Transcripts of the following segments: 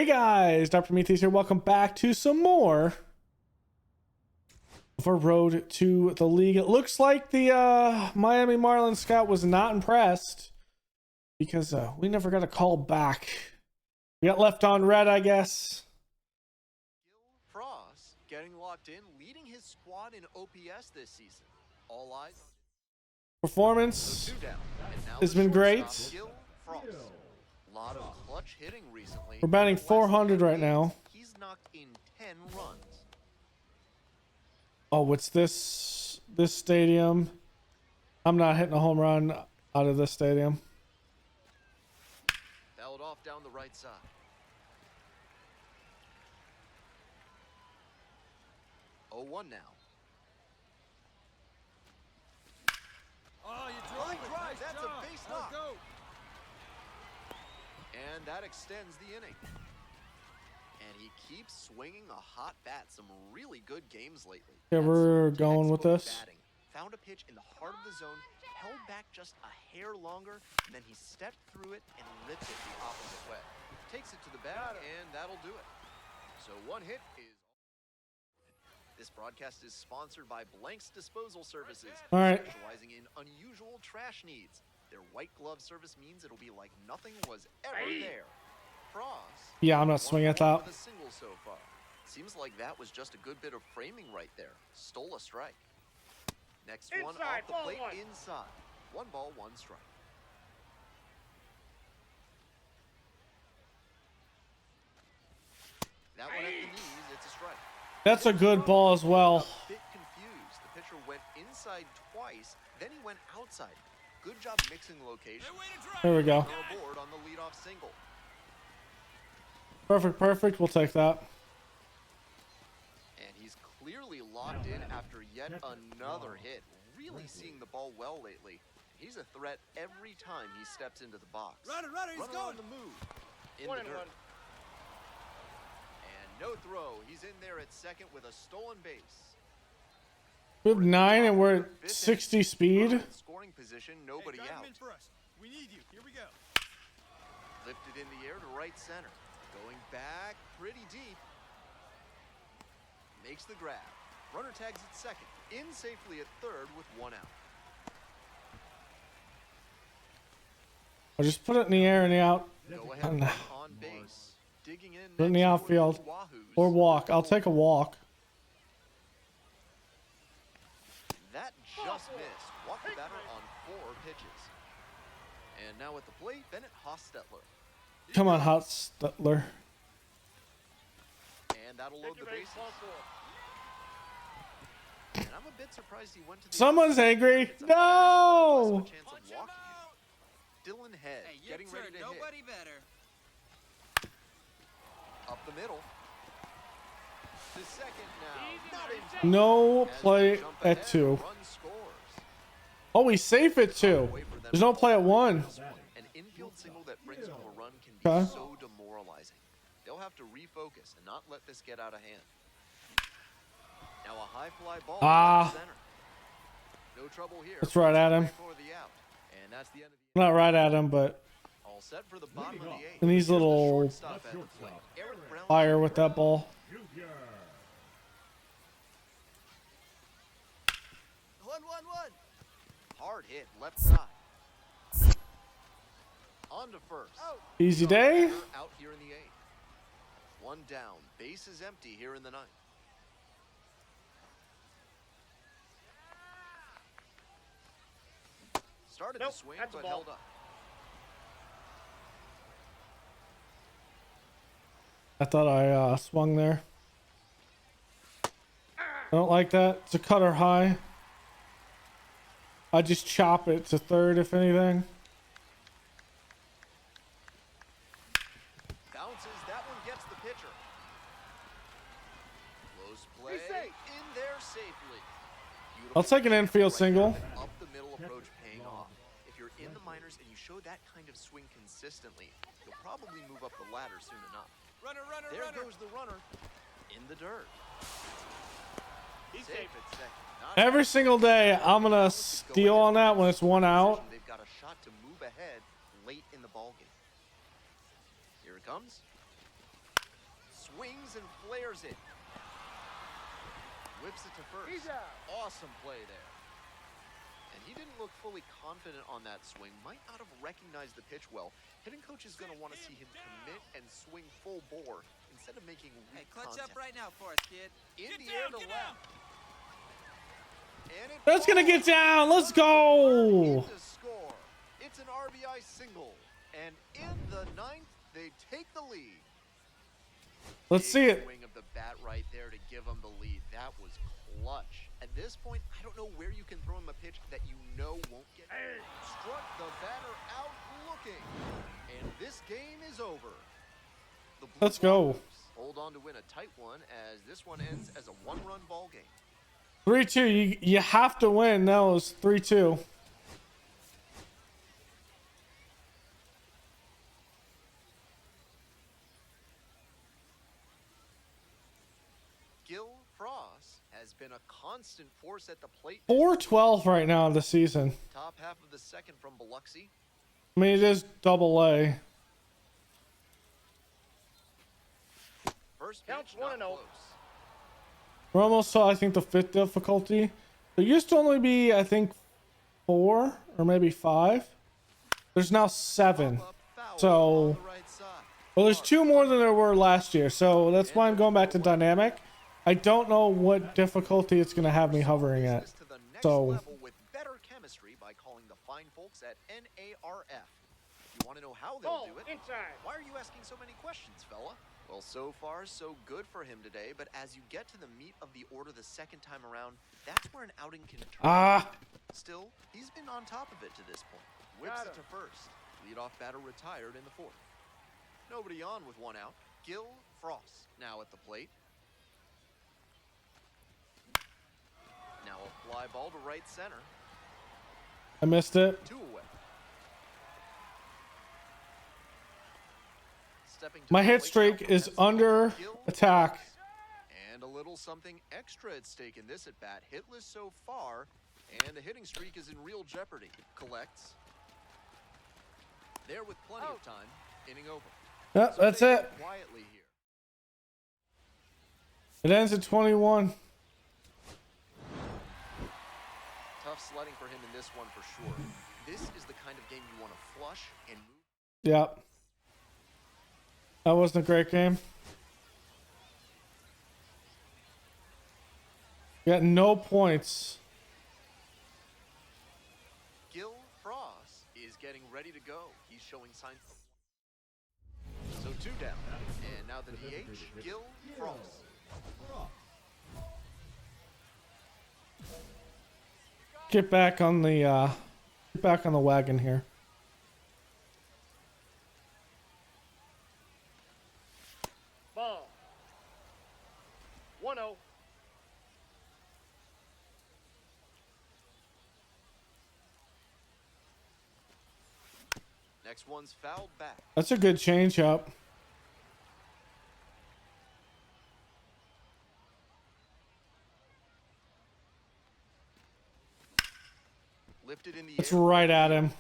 Hey guys, Dr. Prometheus here. Welcome back to some more of our road to the league. It looks like the Miami Marlins scout was not impressed because we never got a call back. We got left on red, I guess. Frost getting locked in, leading his squad in OPS this season. All eyes. Performance has been great. Lot of clutch hitting recently. We're batting 400 right now. He's knocked in 10 runs. Oh, what's this stadium? I'm not hitting a home run out of this stadium. Fouled off down the right side. Oh, 1 now. Oh, you drove it. Nice That's job. a base Let's knock. go. And that extends the inning. And he keeps swinging a hot bat. Some really good games lately. Yeah, we're going with this. Batting. Found a pitch in the heart of the zone, held back just a hair longer, and then he stepped through it and lifted it the opposite way. Takes it to the bag, and that'll do it. So one hit is... This broadcast is sponsored by Blank's Disposal Services, All right. specializing in unusual trash needs. Their white glove service means it'll be like nothing was ever there. Frost. Yeah, I'm not swinging at that. The single so far. Seems like that was just a good bit of framing right there. Stole a strike. Next one off the plate inside. 1 ball, 1 strike. That one at the knees, it's a strike. That's a good ball as well. A bit confused. The pitcher went inside twice, then he went outside. Good job mixing location. There we go. Aboard on the leadoff single. Perfect. We'll take that. And he's clearly locked in after yet another hit. Really seeing the ball well lately. He's a threat every time he steps into the box. Runner, he's Runner going. on the move. In the dirt. And no throw. He's in there at second with a stolen base. We have 9 and we're at 60 speed. In scoring position, nobody out. For us. We need you. Here we go. Lifted in the air to right center. Going back pretty deep. Makes the grab. Runner tags at second. In safely at third with 1 out. I'll just put it in the air and the out. Go ahead on base. Digging in. Put it in the outfield. Or walk. I'll take a walk. That just missed. Walked the batter on 4 pitches. And now at the plate, Bennett Hostetler. Come on, Hostetler. And that'll load the bases. And I'm a bit surprised he went to the... Someone's angry. No! Chance of walking. Dylan Head getting ready to Nobody hit. better. Up the middle. To second now. Not in time. No play at 2. Run scores. Oh, we safe at 2. There's no play at 1. An infield single that brings home a run can be Okay. so demoralizing. They'll have to refocus and not let this get out of hand. Now a high fly ball to center. No trouble here. That's right at him. For the out. And that's the end of the Not right at him, but all set for the bottom of the 8th. he needs a little Shortstop at the plate. Eric Brown fire with that ball. One. hard hit left side. On to first. Easy day. Out here in the 8th. 1 down. Base is empty here in the 9th. Started to swing, but held up. I thought I swung there. I don't like that. It's a cutter high. I just chop it to third, if anything. Bounces. That one gets the pitcher. Close play. In there safely. I'll take an infield single. Up the middle approach paying off. If you're in the minors and you show that kind of swing consistently, you'll probably move up the ladder soon enough. Runner. There goes the runner in the dirt. He's safe at second. Every single day, I'm gonna steal on that when it's 1 out. They've got a shot to move ahead late in the ballgame. Here it comes. swings and flares it. Whips it to first. He's out. Awesome play there. And he didn't look fully confident on that swing. Might not have recognized the pitch well. Hitting coach is going to want to see him commit and swing full bore instead of making weak Clutch contact. up right now for us, kid. In the air to left. And it That's gonna get down. Let's falls go. in to score. It's an RBI single. And in the ninth, they take the lead. Let's see it. Swing of the bat right there to give him the lead. That was clutch. At this point, I don't know where you can throw him a pitch that you know won't get. Struck the batter out looking. And this game is over. The Blue Let's go. Jays hold on to win a tight one as this one ends as a one-run ball game. 3-2. You have to win. That was 3-2. Gil Frost has been a constant force at the plate. 4-12 right now in the season. Top half of the second from Biloxi. I mean, it is double A. First Counts pitch, 1-0. not close. We're almost saw, I think, the 5th difficulty. There used to only be, I think, 4 or maybe 5. There's now 7. Up, foul So, on the right side. well, there's 2 more than there were last year. So that's why I'm going back to dynamic. I don't know what difficulty it's going to have me hovering at. To the next So, level with better chemistry by calling the fine folks at NARF. You want to know how they'll do it? Inside. Why are you asking so many questions, fella? Well, so far, so good for him today, but as you get to the meat of the order the second time around, that's where an outing can turn. Still, he's been on top of it to this point. Whips Got it him. to first. Leadoff batter retired in the 4th. Nobody on with 1 out. Gil Frost now at the plate. Now a fly ball to right center. I missed it. 2 away. Stepping to My the hit plate streak now, is that's under Gil attack. Frost. And a little something extra at stake in this at bat. Hitless so far, and the hitting streak is in real jeopardy. Collects. There with plenty of time. Inning over. Yep, So that's they it. go quietly here. It ends at 21. Tough sledding for him in this one for sure. This is the kind of game you want to flush and move. Yep. That wasn't a great game. Got no points. Gil Frost is getting ready to go. He's showing signs of. So 2 down. And now the DH, Gil Frost. Get back on the wagon here. Ball. 1-0. Next one's fouled back. That's a good change up. Lifted in the It's air. right at him.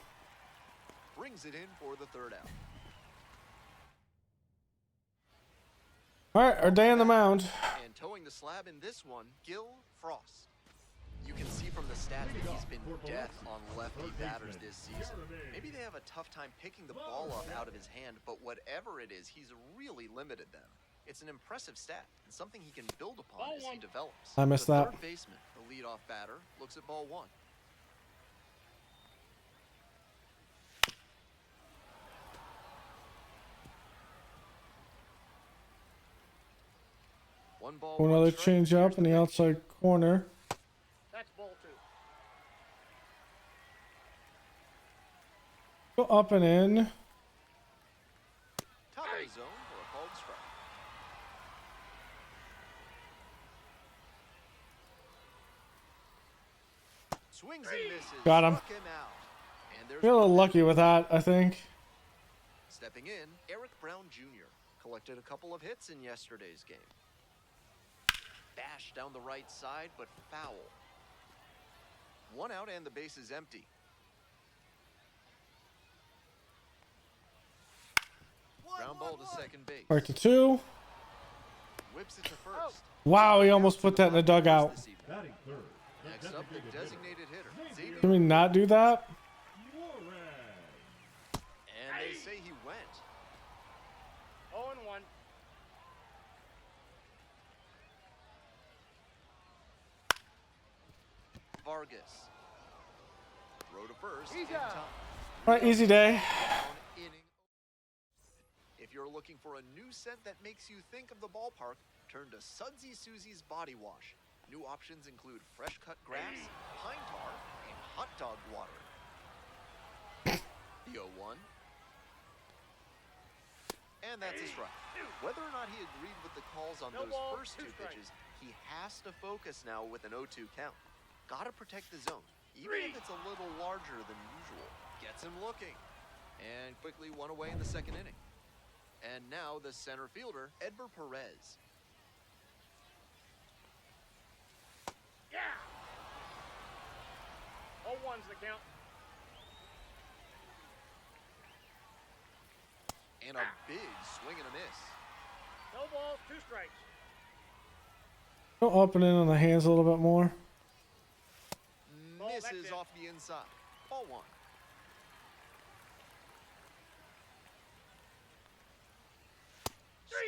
Brings it in for the 3rd out. All right, our day on the mound. And towing the slab in this one, Gil Frost. You can see from the stats that he's been death on lefty batters this season. Maybe they have a tough time picking the ball up out of his hand, but whatever it is, he's really limited them. It's an impressive stat and something he can build upon as he develops. I missed the that. 3rd baseman, the leadoff batter, looks at ball 1. One ball, one Another strike. change up in the outside corner. That's ball 2. Go up and in. Top of the zone for a called strike. Swings and misses. Got him. Struck him out. And there's Feel a little one lucky with that, I think. Stepping in, Eric Brown Jr. collected a couple of hits in yesterday's game. Bash down the right side, but foul. 1 out and the base is empty. Ground ball to second base. Right to 2. whips it to first. Wow, he almost put that in the dugout. Next up, the designated hitter. Xavier. Can we not do that? And they say he went. 0-1. Vargas. Throw to first. He's in out. time. All right, easy day. Down inning. If you're looking for a new scent that makes you think of the ballpark, turn to Sudsy Susie's Body Wash. New options include fresh cut grass, pine tar, and hot dog water. The 0-1. And that's a strike. Whether or not he agreed with the calls on No those ball, first two two strikes. pitches, he has to focus now with an 0-2 count. Gotta protect the zone, even if it's a little larger than usual. Gets him looking. And quickly one away in the second inning. And now the center fielder, Edber Perez. Yeah. 0-1's the count. And a big swing and a miss. No balls, 2 strikes. Go up and in on the hands a little bit more. Ball, that's Misses it. off the inside. Ball 1.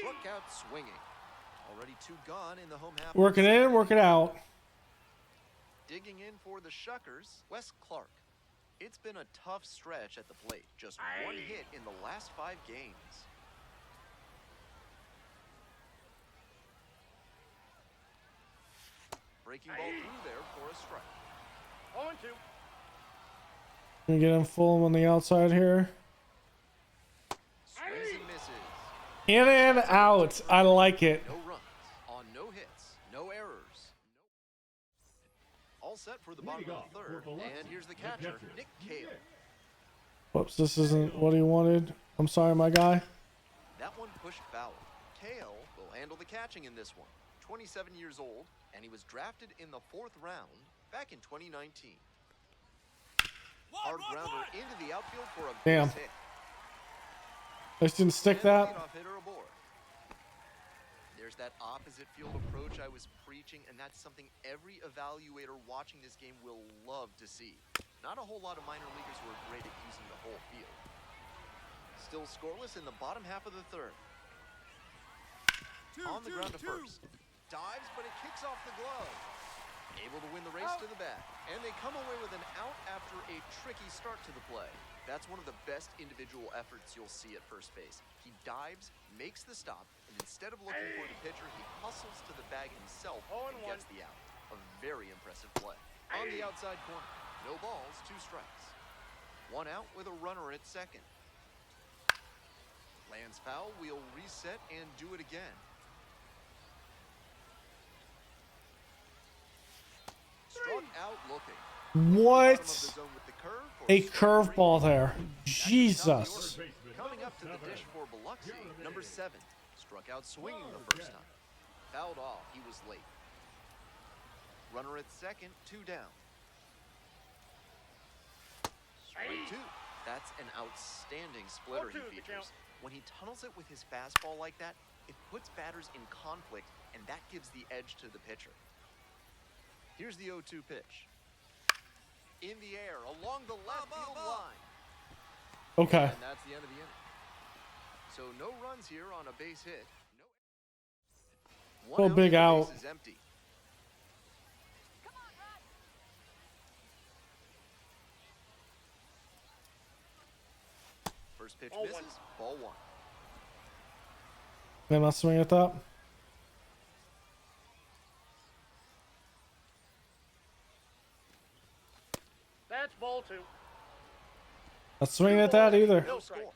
Struck out swinging. Already 2 gone in the home half. Work it in, work it out. Digging in for the Shuckers, Wes Clark. It's been a tough stretch at the plate. Just 1 hit in the last 5 games. Breaking ball through there for a strike. 0-2. Can we get him full on the outside here? Swings and misses. In and out. I like it. No runs on no hits, no errors. All set for the bottom of the third. And here's the catcher, Nick Cale. Whoops, this isn't what he wanted. I'm sorry, my guy. That one pushed foul. Cale will handle the catching in this one. 27 years old, and he was drafted in the 4th round back in 2019. Hard grounder into the outfield for a Damn. base hit. I just didn't stick And that. leadoff hitter aboard. There's that opposite field approach I was preaching, and that's something every evaluator watching this game will love to see. Not a whole lot of minor leaguers who are great at using the whole field. Still scoreless in the bottom half of the third. On the ground to first. Dives, but it kicks off the glove. Able to win the race to the bat. And they come away with an out after a tricky start to the play. That's one of the best individual efforts you'll see at first base. He dives, makes the stop, and instead of looking for the pitcher, he hustles to the bag himself and gets the out. A very impressive play. On the outside corner, no balls, 2 strikes. 1 out with a runner at second. Lands foul, we'll reset and do it again. Struck out looking. What? Bottom of the zone with the curve for A strike 3. curveball there. That's Jesus. the order. Coming up to the dish for Biloxi, number 7. Struck out swinging the first time. Fouled off, he was late. Runner at second, 2 down. Strike 2. That's an outstanding splitter he 0-2 the features. count. When he tunnels it with his fastball like that, it puts batters in conflict, and that gives the edge to the pitcher. Here's the 0-2 pitch. In the air, along the left field line. Okay. And that's the end of the inning. So no runs here on a base hit. No. Oh, big and the out. base is empty. First pitch Ball misses. 1. Ball 1. Then I'll swing at that. That's ball 2. Not swinging at that either. No strike. score.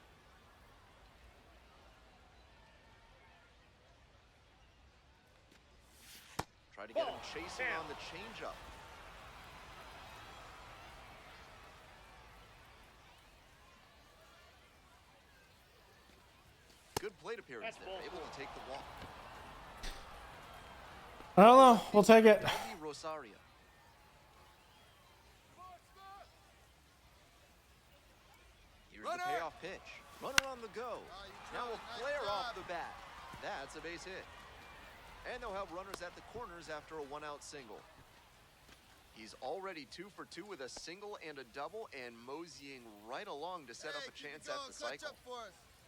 Try to get him Ball. chasing Down. on the changeup. Good plate appearance That's there. ball Able 4. to take the walk. I don't know. We'll take it. Elvie Rosario. Here's the payoff pitch. Runner on the go. Now a flare off the bat. That's a base hit. And they'll have runners at the corners after a one-out single. He's already 2 for 2 with a single and a double, and moseying right along to set up a chance at the cycle.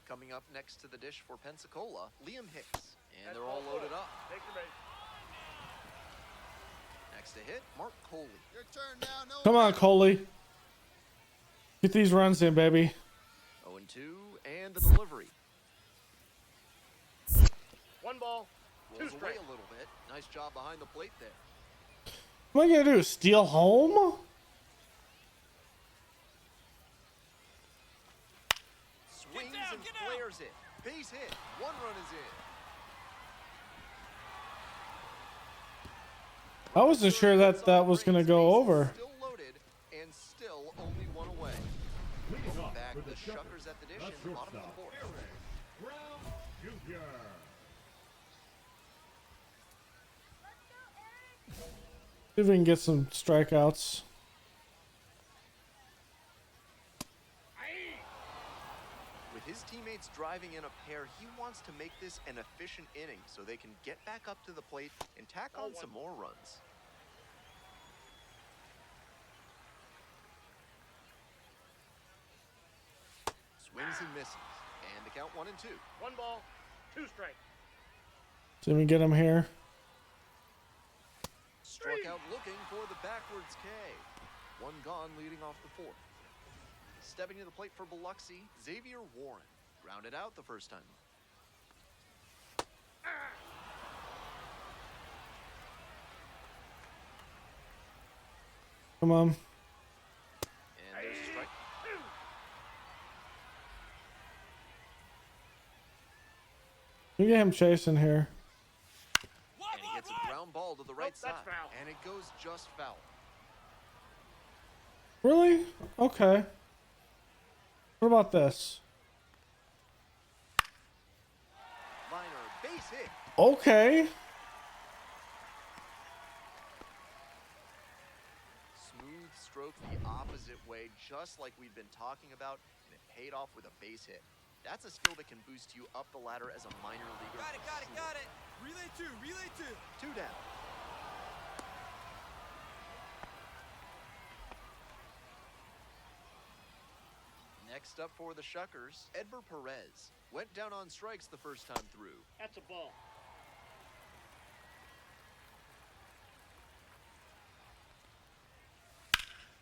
Coming up next to the dish for Pensacola, Liam Hicks. And they're all loaded up. Take your base. Next to hit, Mark Coley. Your turn now. No Come on, Coley. Get these runs in, baby. 0-2, and the delivery. 1 ball, 2 Rolls away strikes. a little bit. Nice job behind the plate there. What am I gonna do? Steal home? Swings and flares it. Base hit. 1 run is in. I wasn't sure that that was gonna go over. Still loaded and still only 1 away. Going back the Shuckers at the dish in the bottom of the 4th. See if we can get some strikeouts. With his teammates driving in a pair, he wants to make this an efficient inning so they can get back up to the plate and tack on some more runs. Swings and misses, and the count 1-2. 1 ball, 2 strikes. See if we can get him here. Struck out looking for the backwards K. 1 gone leading off the 4th. Stepping to the plate for Biloxi, Xavier Warren. Grounded out the first time. Come on. And there's a strike. We get him chasing here. And he gets a ground ball to the right side. That's foul. And it goes just foul. Really? Okay. What about this? Liner, base hit. Okay. Smooth stroke the opposite way, just like we've been talking about, and it paid off with a base hit. That's a skill that can boost you up the ladder as a minor leaguer. Got it. Relay 2. 2 down. Next up for the Shuckers, Edver Perez. Went down on strikes the first time through. That's a ball.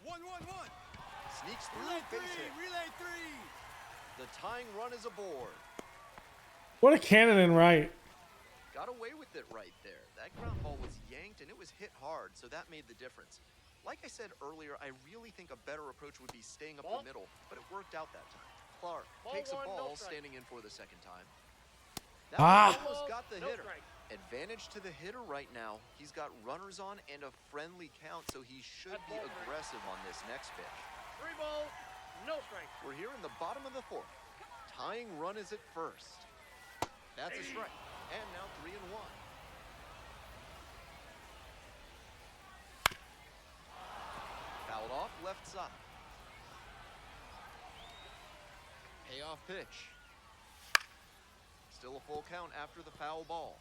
One. Sneaks through, Relay 3. base hit. Relay 3. The tying run is aboard. What a cannon in right. Got away with it right there. That ground ball was yanked and it was hit hard, so that made the difference. Like I said earlier, I really think a better approach would be staying up the middle, but it worked out that time. Clark takes a Ball 1, ball, no strike. standing in for the second time. That Ah. one almost got the No hitter. strike. Advantage to the hitter right now. He's got runners on and a friendly count, so he should That's be ball 3. aggressive on this next pitch. 3 balls, no strikes. We're here in the bottom of the 4th. Tying run is at first. That's a strike. And now 3-1. Fouled off left side. Payoff pitch. Still a full count after the foul ball.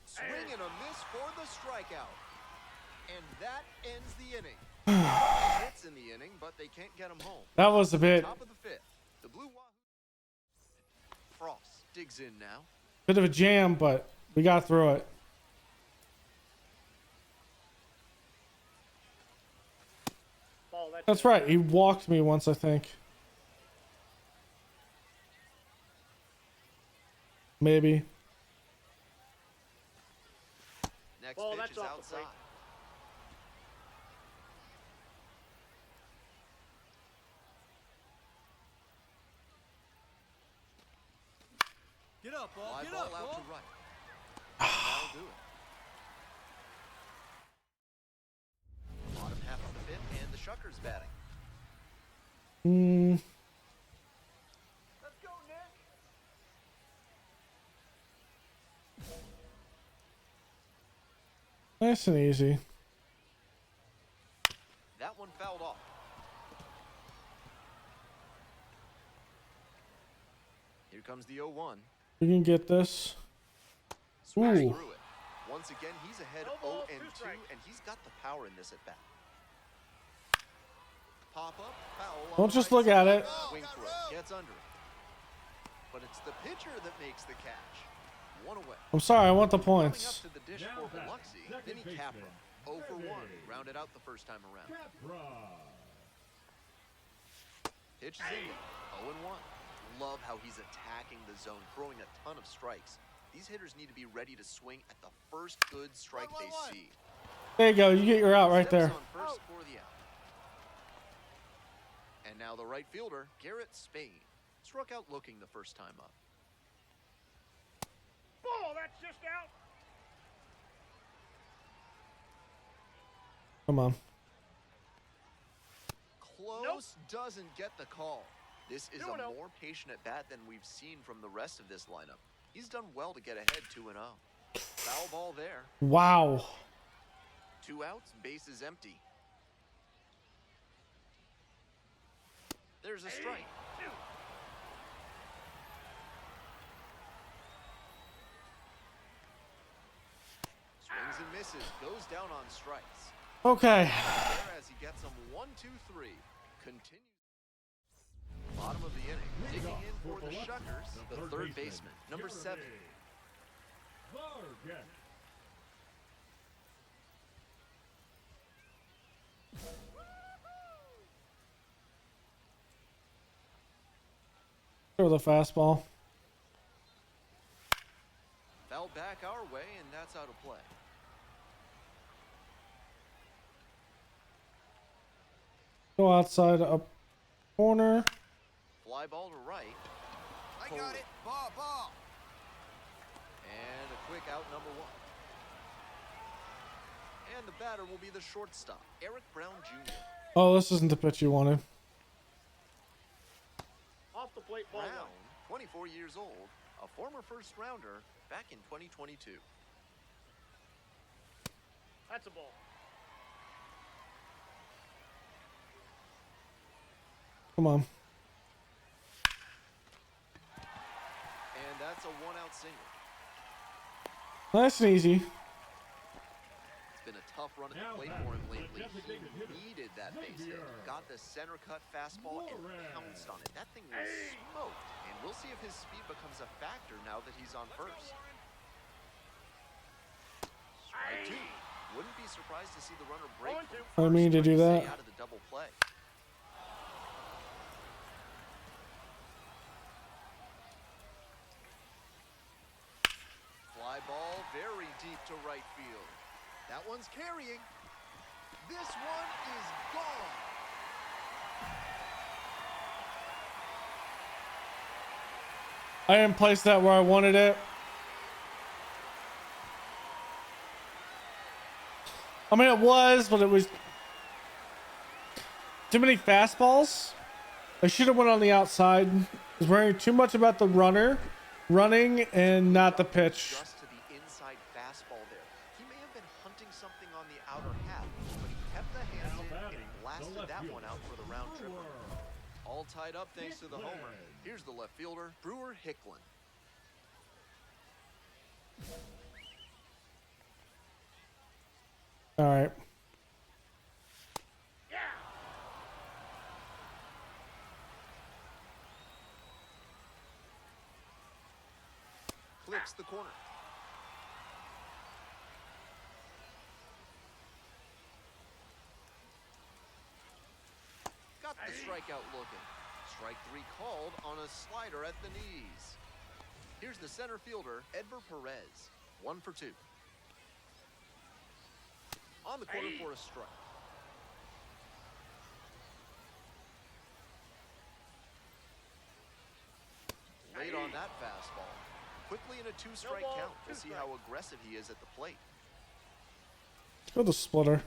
Swing and a miss for the strikeout. And that ends the inning. Hits in the inning, but they can't get him home. That was a bit, Top of the 5th. The Blue Wahoo. Frost digs in now. bit of a jam, but we got through it. Ball, That's right. He walked me once, I think. Maybe. Next Ball, pitch that's is off the outside. plate. Get up, ball. Fly Get ball up, out ball. to right. That'll do it. Bottom half of the 5th, and the Shuckers batting. Hmm. Let's go, Nick. Nice and easy. That one fouled off. comes the 0-1. We can get this. Swings Ooh. through it. Once again, he's ahead No ball, 0-2, 2 strikes. and he's got the power in this at bat. Pop up, foul. on Don't the just right look at side. it. Swing through it, gets under it. But it's the pitcher that makes the catch. One away. I'm sorry, I want the Coming up points. to the dish for Biloxi, Vinny Capra. 0 for 1. Rounded out the first time around. Pitches in. 0-1. Love how he's attacking the zone, throwing a ton of strikes. These hitters need to be ready to swing at the first good strike they see. There you go. You get your out right there. Steps on first for the out. And now the right fielder, Garrett Spain, struck out looking the first time up. Ball, that's just out. Come on. Close, doesn't get the call. This is a 2-0. more patient at bat than we've seen from the rest of this lineup. He's done well to get ahead 2-0. Foul ball there. Wow. 2 outs, bases empty. There's a strike. Swings and misses, goes down on strikes. Okay. There as he gets them 1, 2, 3. Continues. Bottom of the inning. Digging in for the Shuckers, the third baseman, number 7. Throw the fastball. Fell back our way, and that's out of play. Go outside up corner. Fly ball to right. I got it. Ball, ball. And a quick out, number 1. And the batter will be the shortstop, Eric Brown Jr. Oh, this isn't the pitch you wanted. Off the plate, ball Brown, 1. 24 years old, a former first rounder back in 2022. That's a ball. Come on. And that's a 1-out single. Nice and easy. It's been a tough run at the plate for him lately. He needed that base hit. Got the center cut fastball and pounced on it. That thing was smoked. And we'll see if his speed becomes a factor now that he's on first. Strike 2. Wouldn't be surprised to see the runner break from I didn't mean to do stay that. out of the double play. Fly ball very deep to right field. That one's carrying. This one is gone. I didn't place that where I wanted it. I mean, it was, but it was too many fastballs. I should have went on the outside. I was worrying too much about the runner running and not the pitch. Just to the inside fastball there. He may have been hunting something on the outer half, but he kept the hands in and blasted that one out for the round tripper. All tied up thanks to the homer. Here's the left fielder, Brewer Hicklin. All right. Clips the corner. Got the strikeout looking. Strike 3 called on a slider at the knees. Here's the center fielder, Edver Perez. 1 for 2. On the corner for a strike. Late on that fastball. Quickly in a 2-strike No ball, count. We'll 2 see how aggressive he is at the plate. Go the splitter.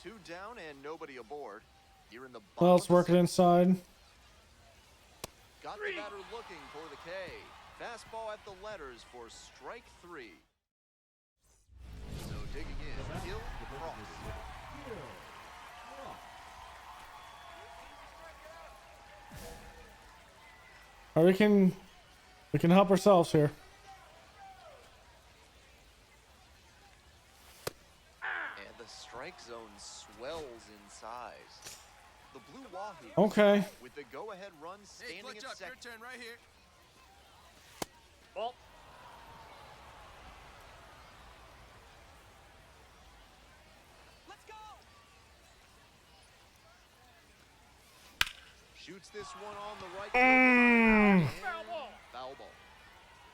2 down and nobody aboard. Here in the Well, bottom it's of the working 6th. inside. Got the batter looking for the K. Fastball at the letters for strike 3. So digging in, Hill Cross. Or we can help ourselves here. And the strike zone swells in size. The Blue Wahoo. Okay. With the go-ahead run Hey, standing clutch at up. Your second. turn right here. Ball. Let's go. Shoots this one on the right. Mm. Foul ball. Foul ball.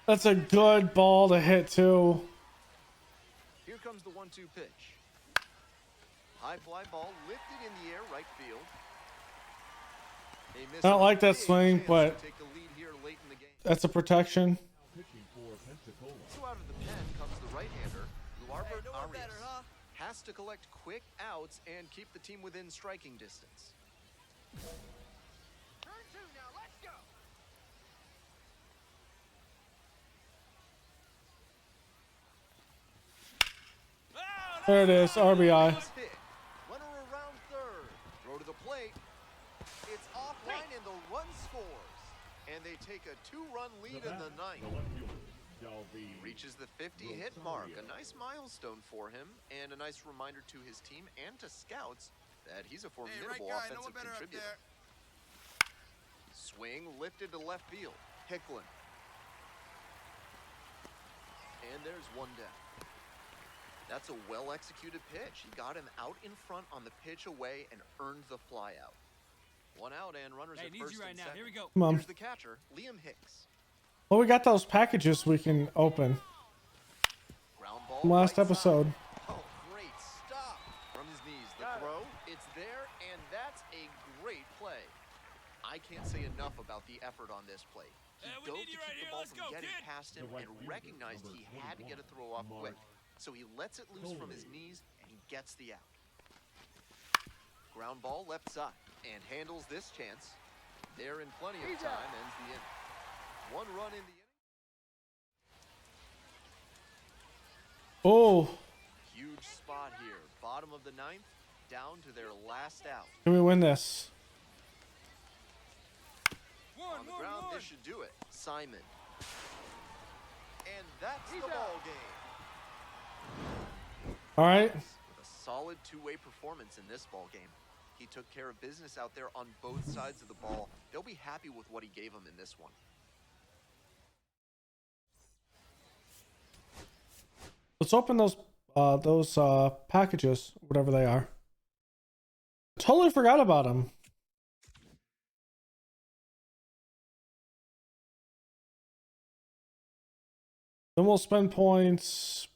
That's a good ball to hit too. Here comes the 1-2 pitch. High fly ball lifted in the air, right field. They miss I don't a like that big swing, chance but to take the lead here late in the game. that's a protection. So out of the pen comes the right-hander, Luarbert Hey, no one Arias. better, huh? Has to collect quick outs and keep the team within striking distance. Turn two now. Let's go. There it is, RBI. Nice hit. Runner around third. Throw to the plate. It's offline and the run scores. And they take a 2-run lead in the ninth. He reaches the 50-hit mark. A nice milestone for him and a nice reminder to his team and to scouts that he's a Hey, right formidable guy. No one offensive better up contributor. there. Swing lifted to left field. Hicklin. And there's one down. That's a well-executed pitch. He got him out in front on the pitch away and earned the flyout. One out and runners Hey, at needs first you right and now. second. Here we go. Come on. Here's the catcher, Liam Hicks. Well, we got those packages we can open Ground ball. from last right episode. side. Oh, great stop from his knees. The throw, it's there, and that's a great play. I can't say enough about the effort on this play. He We dove need to you keep right the here. ball Let's from go, getting kid. past him and recognized he had to get a throw off quick. So he lets it loose from his knees and gets the out. Ground ball left side and handles this chance. There in plenty of time ends the inning. 1 run in the inning. Oh, Huge spot here. Bottom of the ninth, down to their last out. can we win this? On the ground, this should do it. Simon. And that's the ball game. All right. With a solid two-way performance in this ball game. He took care of business out there on both sides of the ball. They'll be happy with what he gave them in this one. Let's open those packages, whatever they are. Totally forgot about them. Then we'll spend points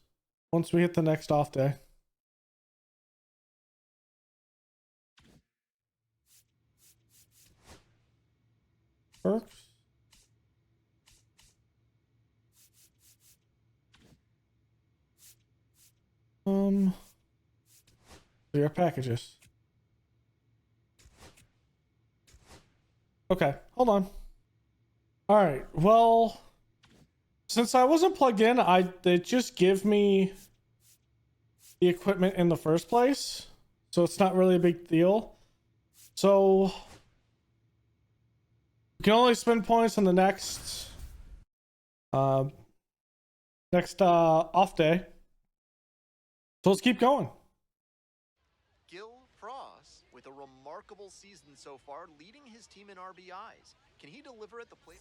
once we hit the next off day. Perks. Your packages. Okay, hold on. All right. Well, since I wasn't plugged in, they just give me the equipment in the first place, so it's not really a big deal. So we can only spend points on the next off day. So let's keep going. Gil Frost with a remarkable season so far, leading his team in RBIs. Can he deliver at the plate?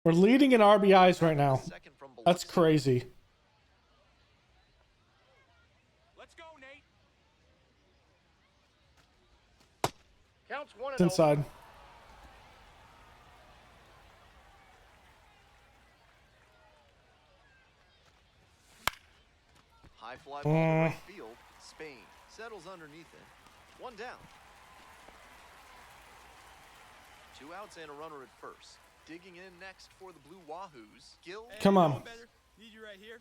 We're leading in RBIs right now. Second from That's Biloxi. crazy. Let's go, Nate. Counts 1-0. It's inside. High fly ball to right field. Spain settles underneath it. 1 down. 2 outs and a runner at first. Digging in next for the Blue Wahoos. Gil. Come on. Need you right here.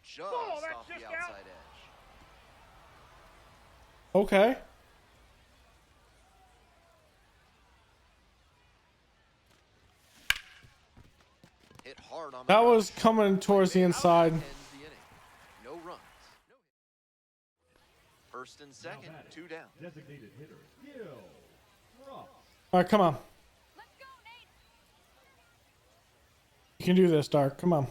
Just Oh, that's off the just outside out. edge. Okay. Hit hard on the That rush. was coming towards the Out inside. ends the inning. No runs. No hit. First and second, 2 down. Designated hitter, Gil All right, come on. Let's go, Nate. You can do this, Dark. Come on.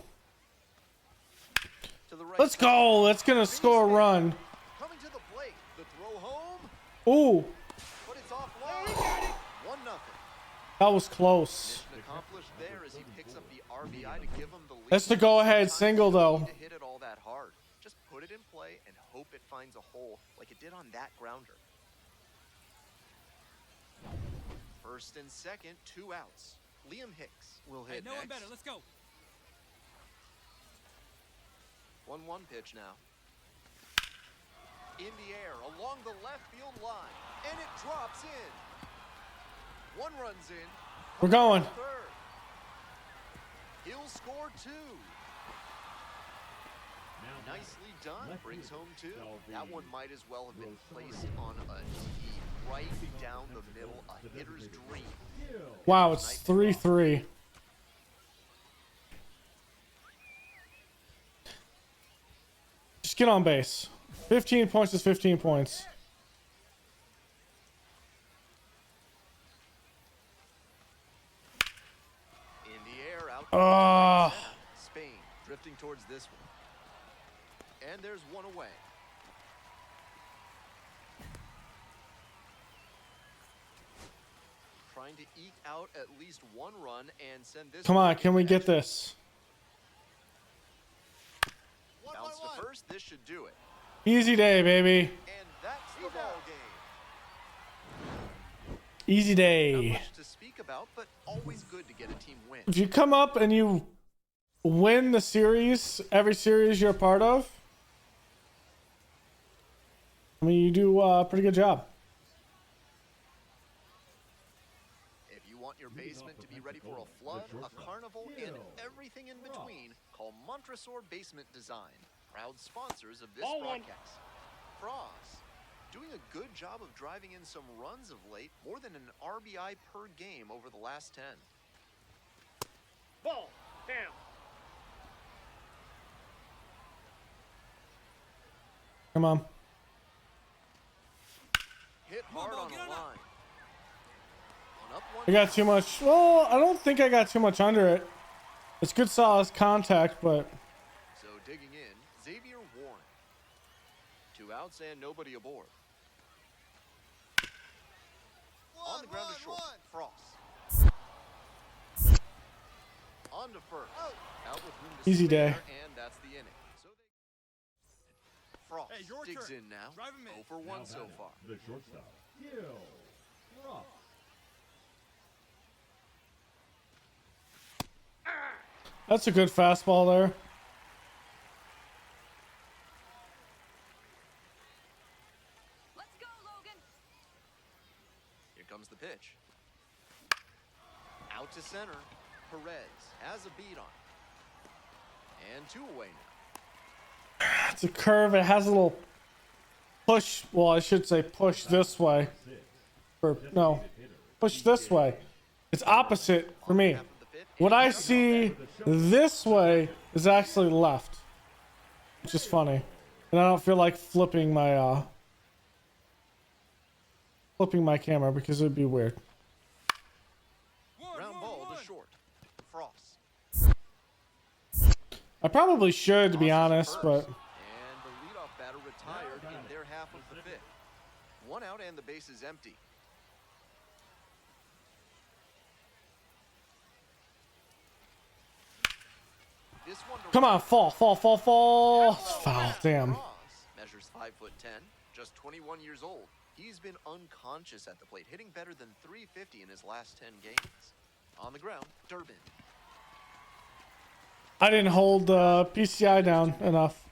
To the right. Let's go. Let's gonna score a run. Coming to the plate. The throw home, Ooh, but it's offline. 1-0. that was close. Mission accomplished there as he picks up the RBI to give him the lead. That's the go-ahead Sometimes single, you don't though. need to hit it all that hard. Just put it in play and hope it finds a hole like it did on that grounder. First and second, 2 outs. Liam Hicks will hit No one next. better. Let's go. 1-1 pitch now. In the air, along the left field line, and it drops in. 1 runs in. We're going. Third. He'll score 2. Nicely done. Brings home 2. That one might as well have been placed on a tee right down the middle. A hitter's dream. Wow, it's 3-3. Just get on base. 15 points is 15 points. In the air, out. Ah. Spain drifting towards this one. And there's 1 away. Trying to eke out at least 1 run and send this. Come one on, can we into get extra. this? Bounce to first. This should do it. Easy day, baby. And that's the ball game. Easy Not day. much to speak about, but always good to get a team win. If you come up and you win the series, every series you're a part of, I mean, you do a pretty good job. If you want your basement to be ready for a flood, a carnival, and everything in between, call Montresor Basement Design, proud sponsors of this Ball one. broadcast. Frost, doing a good job of driving in some runs of late, more than an RBI per game over the last 10. Ball. Down. Come on. Hit on, hard ball, on get a on up. line. On up one. I got too much. Well, I don't think I got too much under it. It's good solid contact, but So digging in, Xavier Warren. 2 outs and nobody aboard. On the ground to short. Frost. On to first. Out with room to Easy spare, day. and that's the inning. So Frost Hey, your digs turn. in now. Drive him in. 0 for 1 so far. The shortstop, Gil Ross. that's a good fastball there. Let's go, Logan. Here comes the pitch. Out to center. Perez has a beat on it. And 2 away now. It's a curve. It has a little push. Well, I should say push this way. Or no, push this way. It's opposite for me. Half of the pitch, What and I he's see this way is actually left, which is funny, and I don't feel like flipping my camera because it'd be weird. ground ball to short. Frost. I probably should, to be honest, First. but And the leadoff batter retired in their half of the 5th. 1 out and the base is empty. This one to come on, fall. Hello, Foul, Matt damn. Frost measures 5'10", just 21 years old. He's been unconscious at the plate, hitting better than .350 in his last 10 games. On the ground, Durbin. I didn't hold PCI down enough.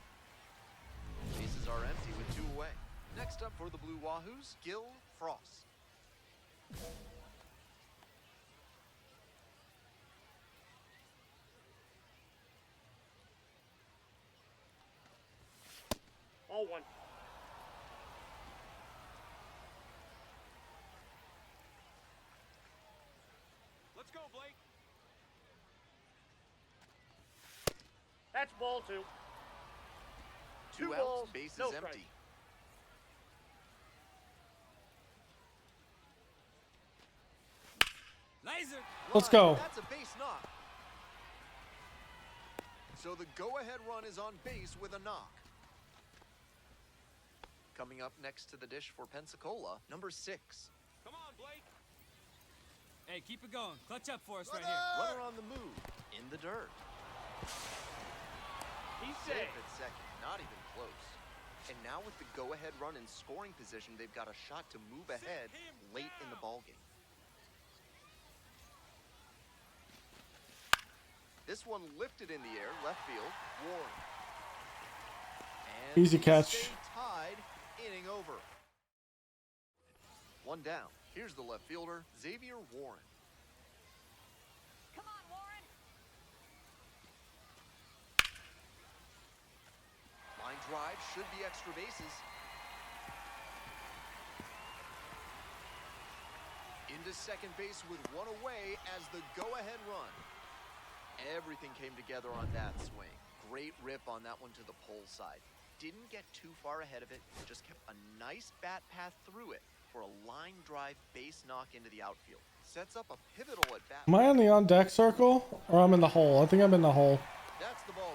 Bases are empty with 2 away. Next up for the Blue Wahoos, Gil Frost. Ball 1. Let's go, Blake. That's ball 2. 2 Two outs, balls, base no is strikes. empty. Laser. Let's go. That's a base knock. So the go-ahead run is on base with a knock. Coming up next to the dish for Pensacola, number 6. Come on, Blake. Hey, keep it going. Clutch up for us right here. Runner on the move, in the dirt. He's Safe safe. at second, not even close. And now with the go-ahead run in scoring position, they've got a shot to move ahead late in the ballgame. This one lifted in the air, left field, Warren. And Easy catch. stay tied, inning over. One down. Here's the left fielder, Xavier Warren. Come on, Warren. Line drive should be extra bases. Into second base with one away as the go-ahead run. Everything came together on that swing. Great rip on that one to the pole side. Didn't get too far ahead of it, just kept a nice bat path through it for a line drive base knock into the outfield. Sets up a pivotal at bat. Am I in the on deck circle or I'm in the hole? I think I'm in the hole. That's the ball.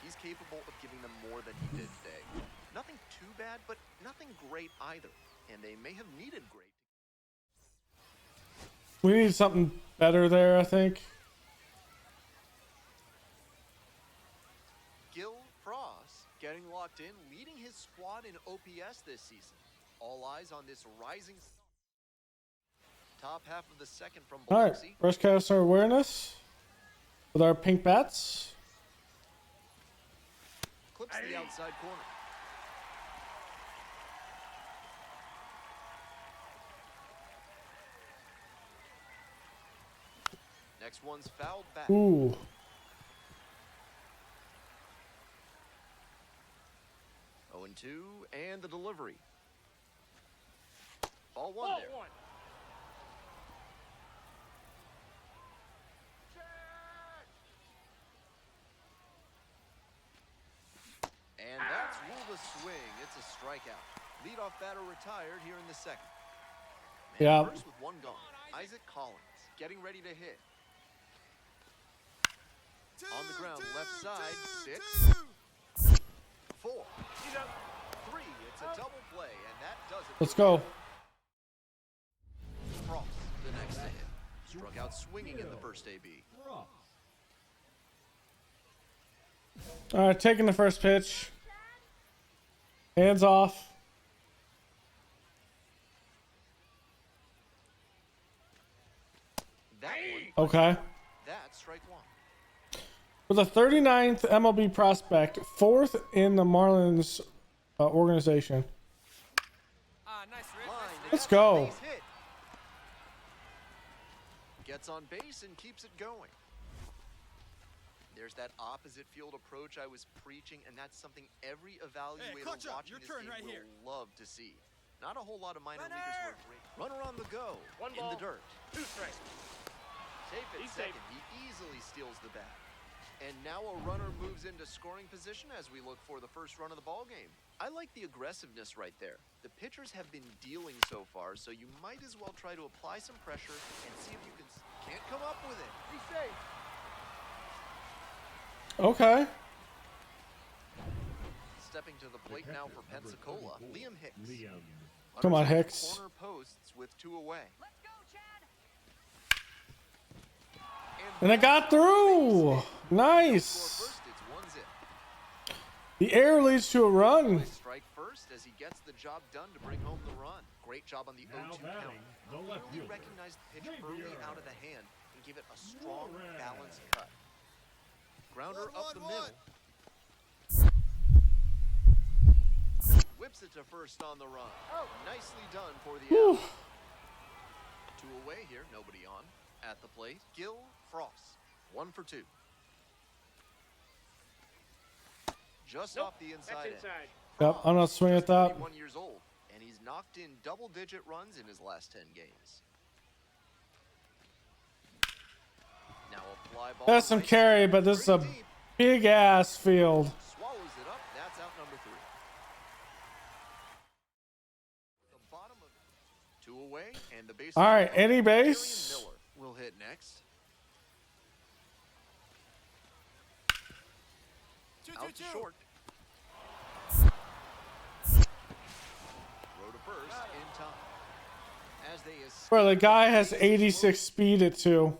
He's capable of giving them more than he did today. Nothing too bad, but nothing great either. And they may have needed great. We need something better there, I think. Gil Frost getting locked in, leading his squad in OPS this season. All eyes on this rising top half of the second from All right, Biloxi. first cast our awareness with our pink bats. Clips the outside corner. Next one's fouled back. Ooh. 0-2, and the delivery. Ball one Ball there. one. And that's ruled a swing. It's a strikeout. Leadoff batter retired here in the second. Man Yeah. first with one gone. Isaac Collins getting ready to hit. On the ground, left side, 6, 4, He's up. 3. It's a double play, and that does it. Let's go. Frost, the next to hit. Struck out swinging in the first AB. Frost. All right, taking the first pitch. Hands off. That one, Okay. that's strike one. With a 39th MLB prospect, 4th in the Marlins organization. Ah, nice rip. Line, Let's that's a go. base hit. Gets on base and keeps it going. There's that opposite field approach I was preaching, and that's something every evaluator clutch up. watching Your this turn game right will here. love to see. Not a whole lot of minor Runner! leaguers were great. Runner on the go, One in ball. the dirt. 2 strikes. Safe at He's safe. second. He easily steals the bat. And now a runner moves into scoring position as we look for the first run of the ball game. I like the aggressiveness right there. The pitchers have been dealing so far, so you might as well try to apply some pressure and see if you can. Can't come up with it. Be safe. Okay. Stepping to the plate now for Pensacola, Liam Hicks. Liam. Come on, Runners at the Hicks. Corner posts with 2 away. Let's go, Chad. And it got through. Score Nice. first, it's 1-0. The air leads to a run. Strike first as he gets the job done to bring home the run. Great job on the Now 0-2 count. batting, the left Really fielder. recognized the pitch early Xavier. out of the hand and give it a strong, Warren. balanced cut. Grounder up the middle. Whips it to first on the run. Nicely done for the Whew. out. 2 away here, nobody on. At the plate, Gil Frost. 1 for 2. Just Nope. off the That's inside. inside. Yep, I'm not swinging at that. 31 years old, and he's knocked in double-digit runs in his last 10 games. Now a fly ball. That's some right carry, side, but this is a pretty deep. big ass field. Swallows it up. That's out number 3. The bottom of 2 the base. All right, any Darian base. Miller will hit next. Out to short. Throw to first in time. As they Bro, the guy has 86 speed at 2.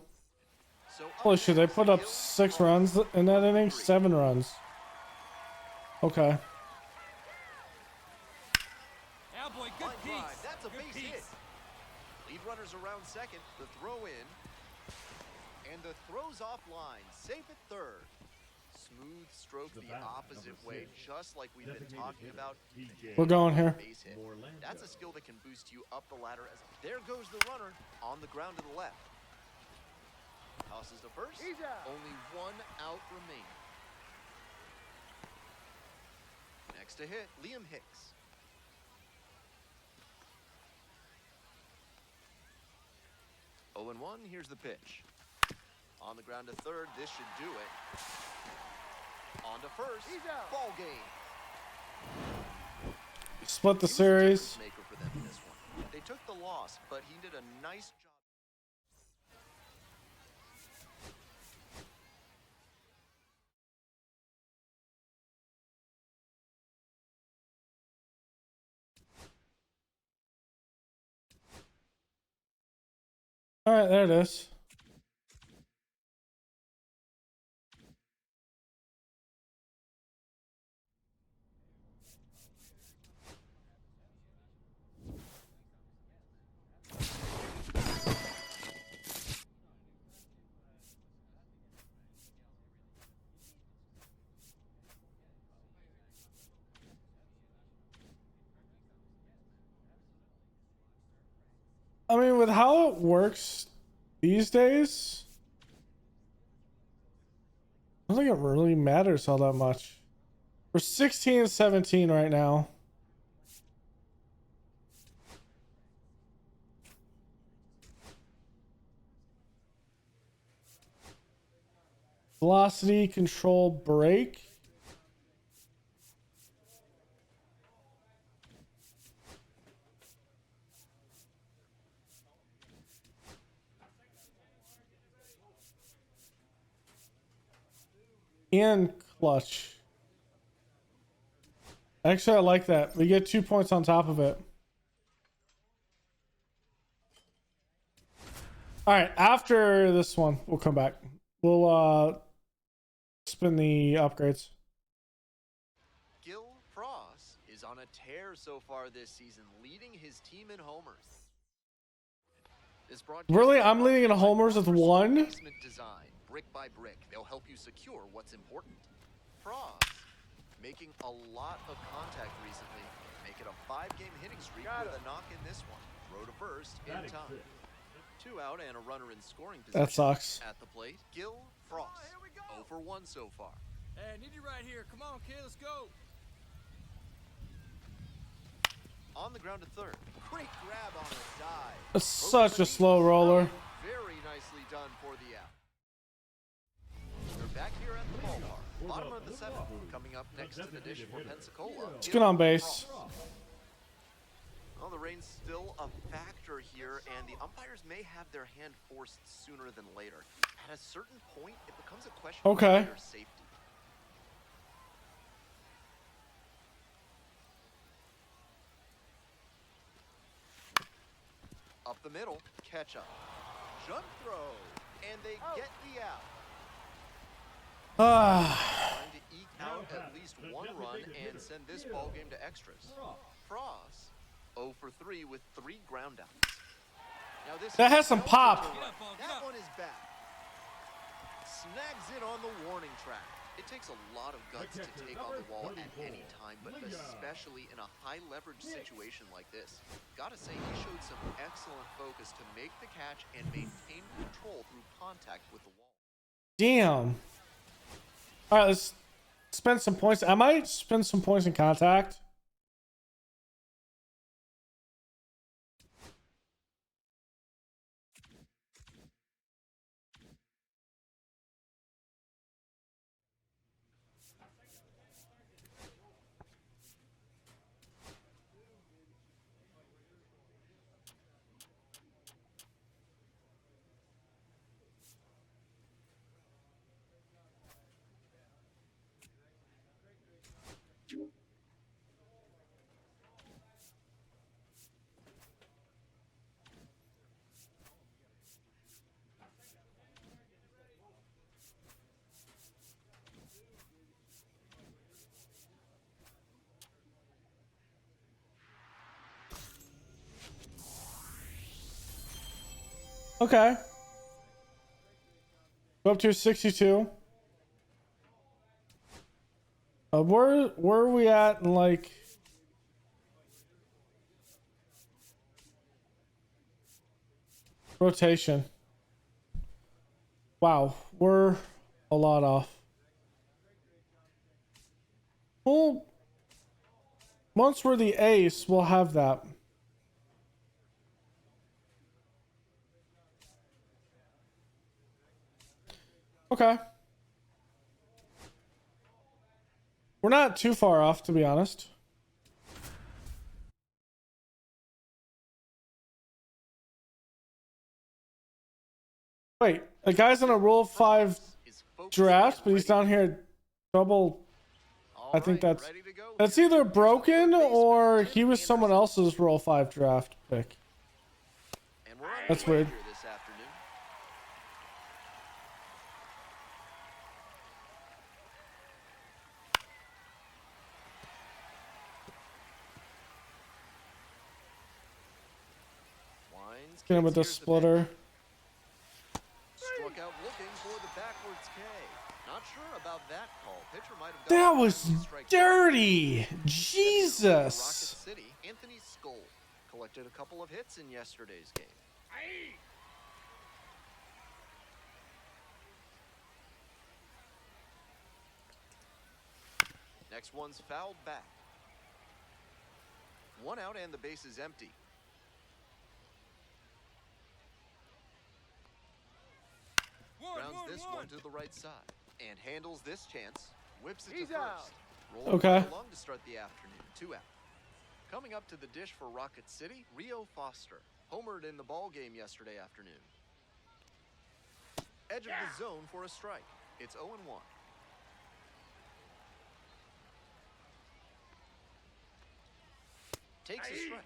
So Holy shit, they put up 6 runs in that inning? 7 runs. Okay. Yeah, boy, good Line drive. piece. That's a Good base piece. hit. Lead runners around second. The throw in. And the throw's offline. Safe at third. Smooth stroke the opposite way, just like we've been talking about. We're going here. Base hit. That's a skill that can boost you up the ladder. As there goes the runner on the ground to the left. Tosses to first. Only 1 out remaining. Next to hit, Liam Hicks. Oh and 1, here's the pitch. On the ground to third, this should do it. On to first, ball game. Split the He was a series. difference maker for them in this one. They took the loss, but he did a nice job. All right, there it is. I mean, with how it works these days, I don't think it really matters all that much. We're 16 and 17 right now. Velocity, control, brake. And clutch. Actually, I like that. We get 2 points on top of it. All right, after this one, we'll come back. We'll spin the upgrades. Gil Frost is on a tear so far this season, leading his team in homers. This broadcast Really? I'm leading in homers with 1? basement design, brick by brick. They'll help you secure what's important. Frost making a lot of contact recently. Make it a 5-game hitting streak with a knock in this one. Throw to first in time. 2 out and a runner in scoring position. That sucks. At the plate, Gil Frost. 0 for 1 so far. Hey, I need you right here. Come on, kid, let's go. On the ground to third. Great grab on a dive. It's such a slow roller. Very nicely done for the out. They're back here at the ballpark. Bottom of the 7th. Coming up next to the dish for Pensacola. Let's get on base. Well, the rain's still a factor here, and the umpires may have their hand forced sooner than later. At a certain point, it becomes a question of Okay. player safety. Up the middle, catch up. Jump throw, and they get the out. Trying to eke out at least 1 run and send this ball game to extras. Frost, 0 for 3 with 3 ground outs. Now this That has some pop. Get up, ball, get That up. one is back. Snags it on the warning track. It takes a lot of guts to take on the wall at any time, but especially in a high leverage situation like this. Gotta say, he showed some excellent focus to make the catch and maintain control through contact with the wall. Damn. All right, let's spend some points. I might spend some points in contact. Okay. Go up to 62. Where are we at in like rotation? Wow, we're a lot off. Well, once we're the ace, we'll have that. Okay. We're not too far off, to be honest. Wait, a guy's on a Rule 5 draft, but he's down here at double. I think that's either broken or he was someone else's Rule 5 draft pick. That's weird. This afternoon. Wines Get him with the here's splitter. Struck out looking for the backwards K. Not sure about that call. Pitcher might have That gone was strike dirty. Rocket Jesus. City. Anthony Skull collected a couple of hits in yesterday's game. Next one's fouled back. One out and the base is empty. Grounds this one to the right side and handles this chance. Whips it to first. Rolling Okay. right along to start the afternoon. 2 out. Coming up to the dish for Rocket City, Rio Foster. Homered in the ball game yesterday afternoon. Edge of the zone for a strike. It's 0-1. Takes a strike.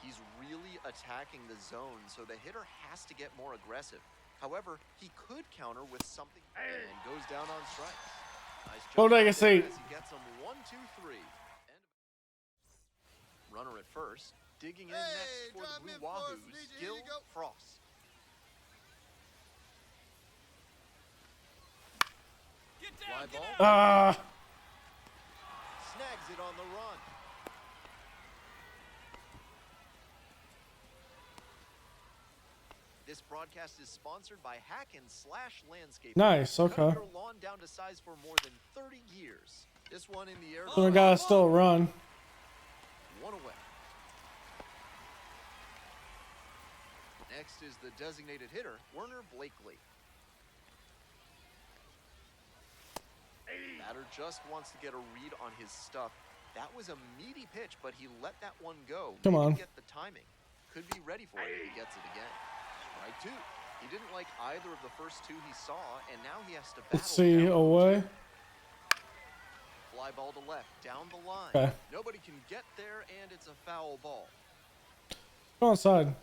He's really attacking the zone, so the hitter has to get more aggressive. However, he could counter with something and goes down on strikes. Nice What job did I out say? there as he gets him 1, 2, 3. Runner at first, digging in next for the Blue Wahoos, Gil Frost. Get Fly down, get ball. down. Snags it on the run. This broadcast is sponsored by Hack and Slash Landscaping. Nice, okay. Cutting your lawn down to size for more than 30 years. This one in the air. So we gotta still run. One away. Next is the designated hitter, Werner Blakely. Batter just wants to get a read on his stuff. That was a meaty pitch, but he let that one go. Come Maybe on. Get the timing. Could be ready for it if he gets it again. Strike 2. He didn't like either of the first 2 he saw, and now he has to battle. Let's see, down away. 2. Fly ball to left, down the line. Okay. Nobody can get there, and it's a foul ball. Go inside.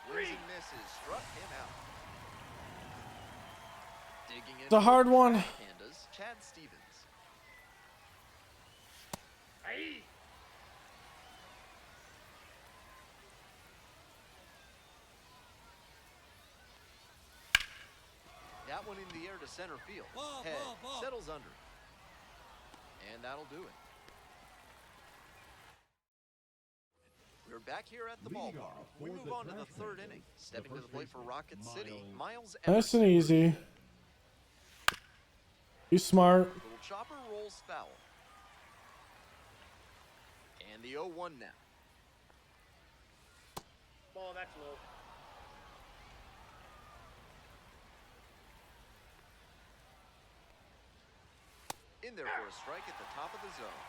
Swings and misses, struck him out. Digging in. It's a hard one. Pandas, Chad Stevens. That one in the air to center field. Ball, Head ball. settles under. And that'll do it. We're back here at the Leading ballpark. off We for move the on to the draft 3rd pick, inning. the Stepping to the first plate for baseman, Rocket City, Miles Nice Emerson. and easy. He's smart. Little chopper rolls foul. And the 0-1 now. Ball, that's low. In there for a strike at the top of the zone.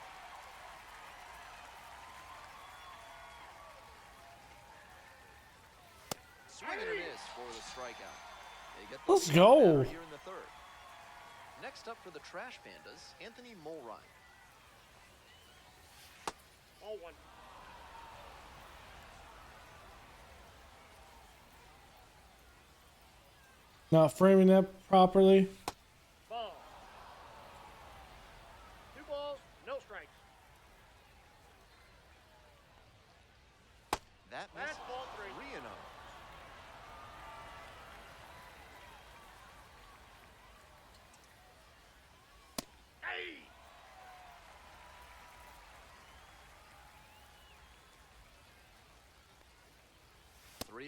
Swing and a miss for the strikeout. They get the Let's lead go. batter here in the 3rd. Next up for the Trash Pandas, Anthony Mulrine. All 1. Not framing it properly. Ball. 2 balls, no strikes. That misses. That's ball 3. 3-0.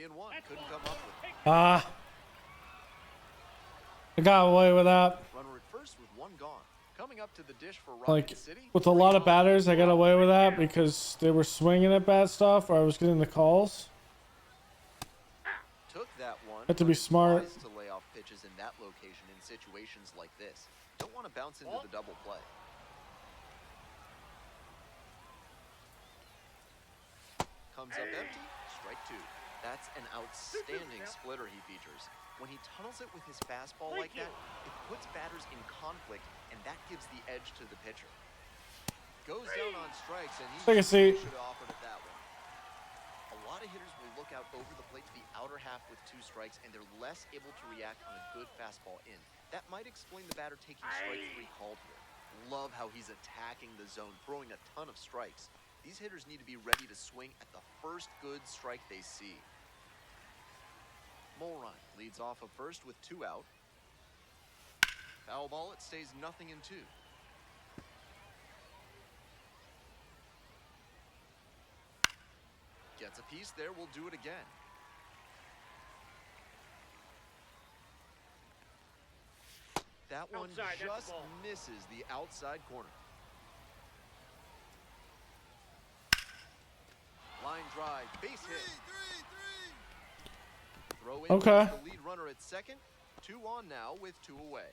3-1. Couldn't come up with it. Ah. I got away with that. Runner at first with one gone. Coming up to the dish for Rocket Like, City. with a lot of batters, I got away with that because they were swinging at bad stuff or I was getting the calls. Took that one. Had to be but it's smart. wise to lay off pitches in that location in situations like this. Don't want to bounce into the double play. Comes up empty, strike two. That's an outstanding splitter he features. When he tunnels it with his fastball like that, it puts batters in conflict, and that gives the edge to the pitcher. Goes down on strikes, and he Take a seat. should have offered it that one. A lot of hitters will look out over the plate to the outer half with two strikes, and they're less able to react on a good fastball in. That might explain the batter taking strike three called here. Love how he's attacking the zone, throwing a ton of strikes. These hitters need to be ready to swing at the first good strike they see. Mulrine leads off of first with two out. Foul ball, it stays 0-2. Gets a piece there, we'll do it again. That one Outside, that's the just ball. misses the outside corner. Line drive, base hit. Throw in Okay. the lead runner at second. 2 on now with 2 away.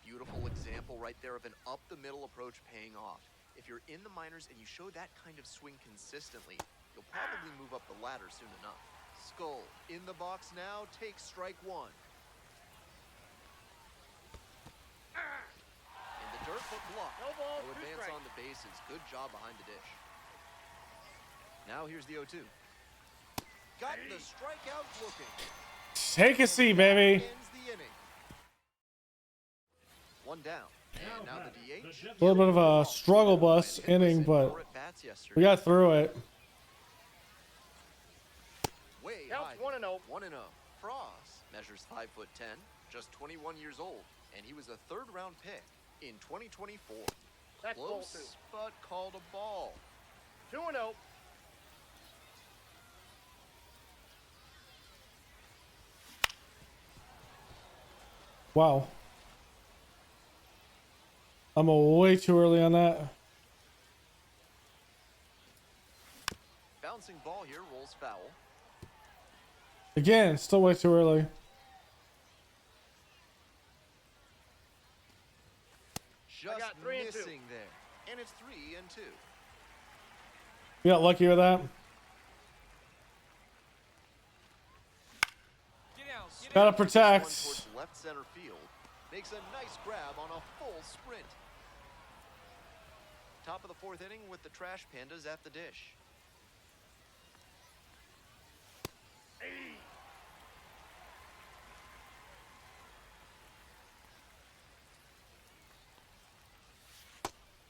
Beautiful example right there of an up-the-middle approach paying off. If you're in the minors and you show that kind of swing consistently, you'll probably move up the ladder soon enough. Skull in the box now, takes strike one. In the dirt, but blocked. No ball, No 2 advance strikes. on the bases. Good job behind the dish. Now here's the 0-2. Got the strikeout looking. Take a seat, baby. Ends the inning. 1 down. And now the DH. A little bit of a struggle bus inning, but we got through it. Way Counts high. 1-0. 1-0. Frost measures 5'10", just 21 years old, and he was a third-round pick in 2024. That's ball Close, 2. but called a ball. 2-0. Wow. I'm way too early on that. Bouncing ball here, rolls foul. Again, still way too early. Just got 3 and 2. missing there. And it's 3-2. You got lucky with that. Get out. Get Gotta out. protect. This one towards left center field. Makes a nice grab on a full sprint. Top of the 4th inning with the Trash Pandas at the dish.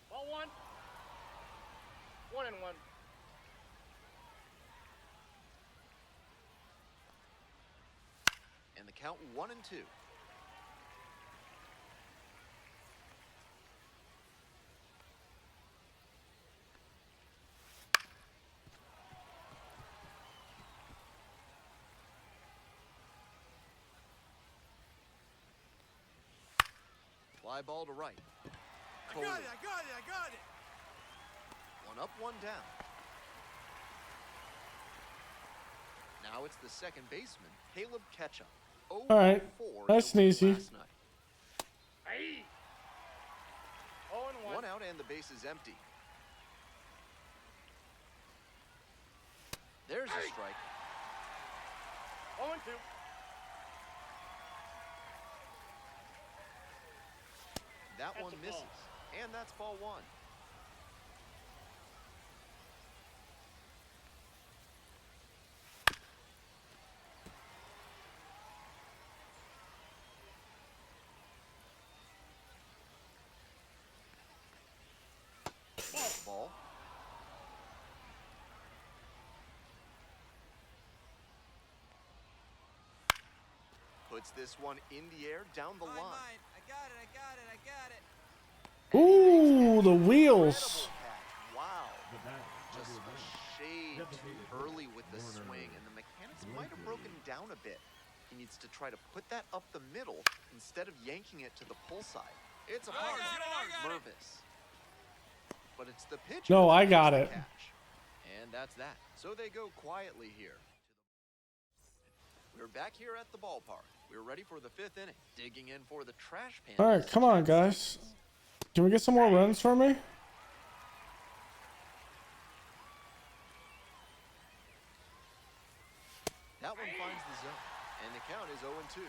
Ball 1. 1-1. And the count 1-2. Fly ball to right. I got it. I got it. I got it. 1 up, 1 down. Now it's the second baseman, Caleb Ketchum. All right. Nice and easy. 0-1. 1 out and the base is empty. There's a strike. 0-2. That That's one a ball. misses. And that's ball 1. Ball. Puts this one in the air down the line. I got it. I got it. I got it. Ooh, the wheels. Incredible catch. Wow. The bat, Just number a one. shade too early with the swing, and the mechanics might have broken down a bit. He needs to try to put that up the middle instead of yanking it to the pull side. It's a I got it. Mervis. But it's the pitcher No, that I makes got the it. catch. And that's that. So they go quietly here. We're back here at the ballpark. We're ready for the 5th inning. Digging in for the trash pan. All right, come on, guys. Can we get some more runs for me? That one finds the zone. And the count is 0-2.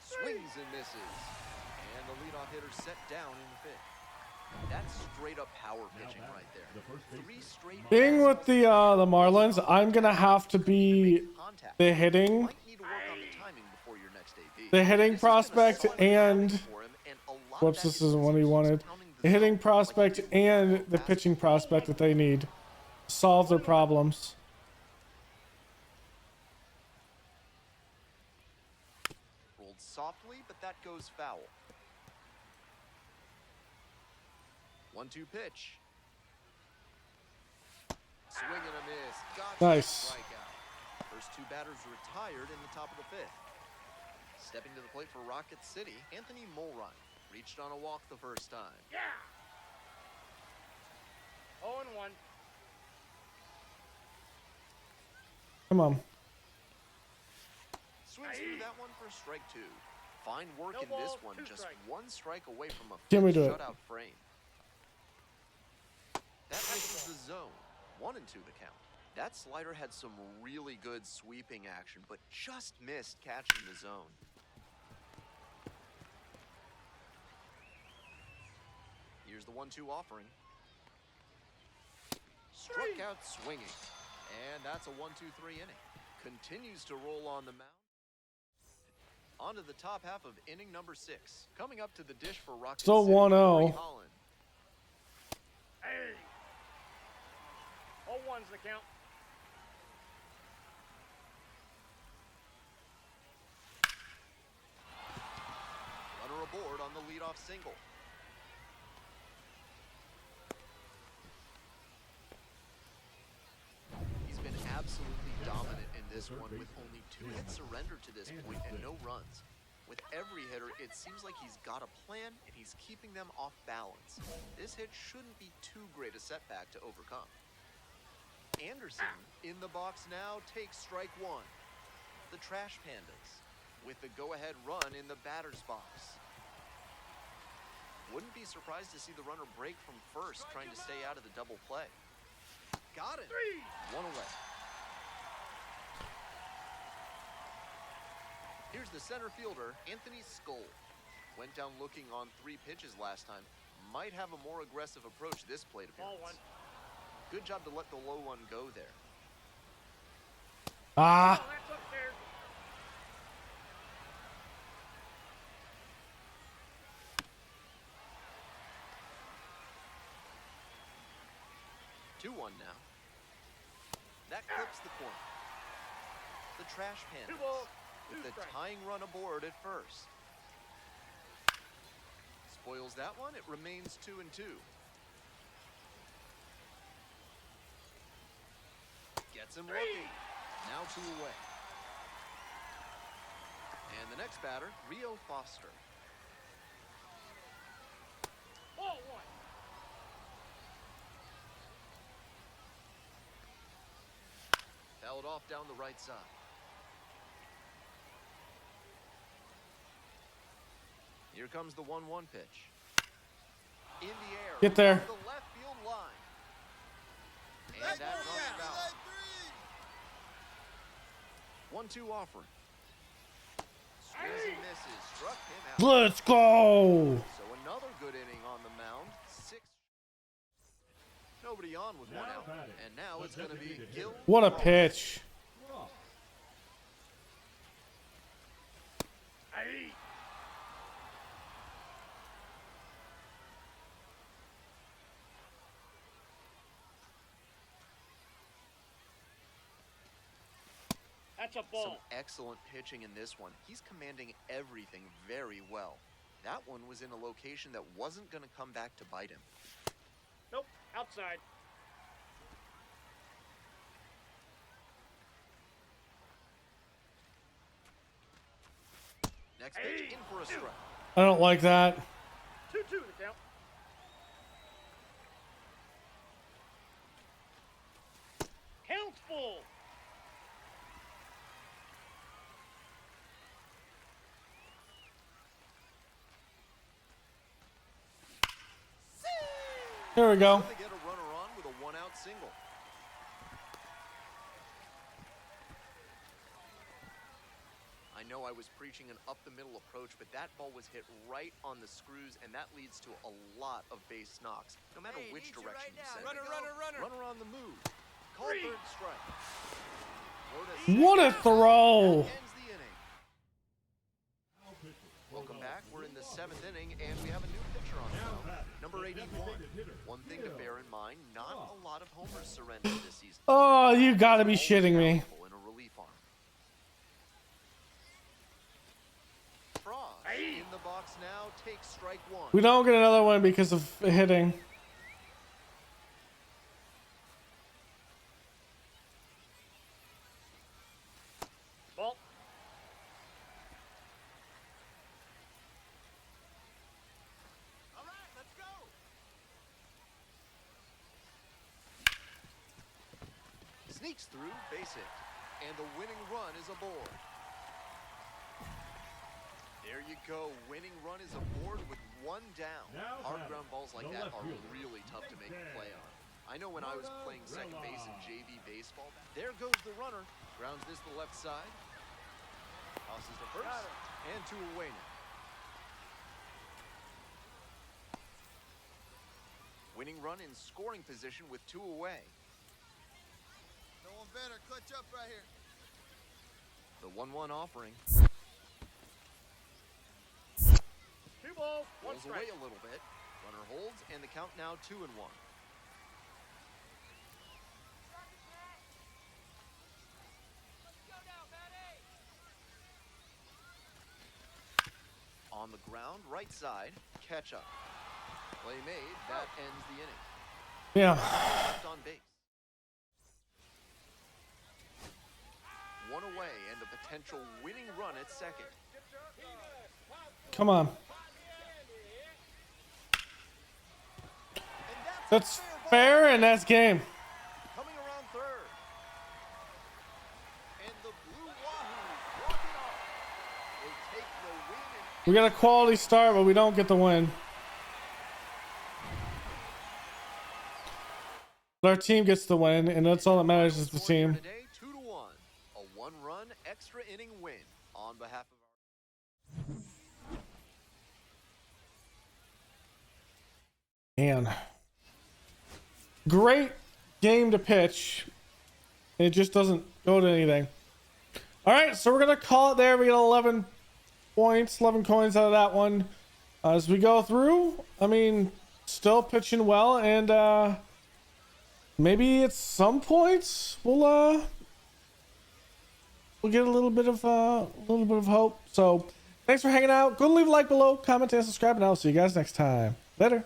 Swings and misses. And the leadoff hitter set down in the 5th. That's straight up power pitching right there. 3 straight. Being with the Marlins, I'm gonna have to be contact. the hitting, Might need to work on the timing before your next AB. the hitting This has been a prospect, solid and outing for him, and a lot of whoops, that this is isn't what he because wanted. he's pounding the The hitting zone like prospect he did with and the the pitching basketball. prospect that they need to solve their problems. Rolled softly, but that goes foul. 1-2 pitch. Swing and a miss. Gotcha. Nice. Strikeout. First 2 batters retired in the top of the 5th. Stepping to the plate for Rocket City, Anthony Mulrine reached on a walk the first time. Yeah. 0-1. Come on. Swings through that one for strike 2. Fine work No in this ball, one, 2 just strike. 1 strike away from a Can we 5th do it? shutout frame. That misses the zone. 1-2 the count. That slider had some really good sweeping action, but just missed catching the zone. Here's the 1-2 offering. Struck out swinging. And that's a 1-2-3 inning. Continues to roll on the mound. On to the top half of inning number 6. Coming up to the dish for Rocket Still City, 1-0. Corey Holland. Hey. 0-1's the count. Runner aboard on the leadoff single. He's been absolutely dominant in this one with only 2 hits surrendered to this point and no runs. With every hitter, it seems like he's got a plan and he's keeping them off balance. This hit shouldn't be too great a setback to overcome. Anderson in the box now takes strike 1. The Trash Pandas with the go-ahead run in the batter's box. Wouldn't be surprised to see the runner break from first, trying to stay out of the double play. Got it. 1 away. Here's the center fielder, Anthony Skull. Went down looking on 3 pitches last time. Might have a more aggressive approach this plate Ball appearance. 1. Good job to let the low one go there. Ah, Oh, that's upstairs. Two 1 now. That clips the corner. The Trash 2 Pandas balls, 2 with the strikes. tying run aboard at first. Spoils that one. It remains 2-2. Gets him looking. Now 2 away. And the next batter, Rio Foster. Ball 1. Fouled off down the right side. Here comes the 1-1 pitch. In the air. Get there. off The left field line. And that runs foul. 1-2 offering. Swings and misses. Struck him out. let's go. So another good inning on the mound. 6. Nobody on with 1 out. And now it's going to be Gil. What a pitch. Rough. Hey. That's a Some ball. excellent pitching in this one. He's commanding everything very well. That one was in a location that wasn't going to come back to bite him. Nope. Outside. Next pitch in for a strike. I don't like that. 2-2 the count. Count full. Here we go. They get a runner on with a one-out single. I know I was preaching an up-the-middle approach, but that ball was hit right on the screws, and that leads to a lot of base knocks, no matter which direction you send it. Runner on the move. Call third strike. What a throw! Ends the inning. Welcome back. We're in the 7th inning, and we have a new pitcher on the mound. Number 81. One thing to bear in mind, not a lot of homers surrendered this season. Oh, you gotta be shitting me. In a relief arm. Frost in the box now takes strike one. We don't get another one because of hitting. Ball. All right, let's go. Sneaks through, base hit, and the winning run is aboard. There you go, winning run is aboard with one down. Hard ground balls like that are really tough to make a play on. I know when I was playing second base in JV baseball, there goes the runner, grounds this to the left side, tosses to first, and 2 away now. Winning run in scoring position with 2 away. No one better. Clutch up right here. The 1-1 offering 2 balls, 1 pulls away strike. a little bit. Runner holds, and the count now 2-1. On the ground, right side, catch up. Play made, that ends the inning. Yeah. Left on base. 1 away, and the potential winning run at second. Come on. And That's a fair, and that's game. Coming around third. And the Blue Wahoos walk it off. They take the win and We got a quality start, but we don't get the win. But our team gets the win, and that's all that matters is the score here team. today, 2-1. A 1-run extra inning win on behalf of our Man. Great game to pitch. It just doesn't go to anything. All right, so we're going to call it there. We got 11 points, 11 coins out of that one. As we go through, I mean, still pitching well, and maybe at some points we'll get a little bit of hope. So thanks for hanging out. Go leave a like below, comment, and subscribe, and I'll see you guys next time. Later.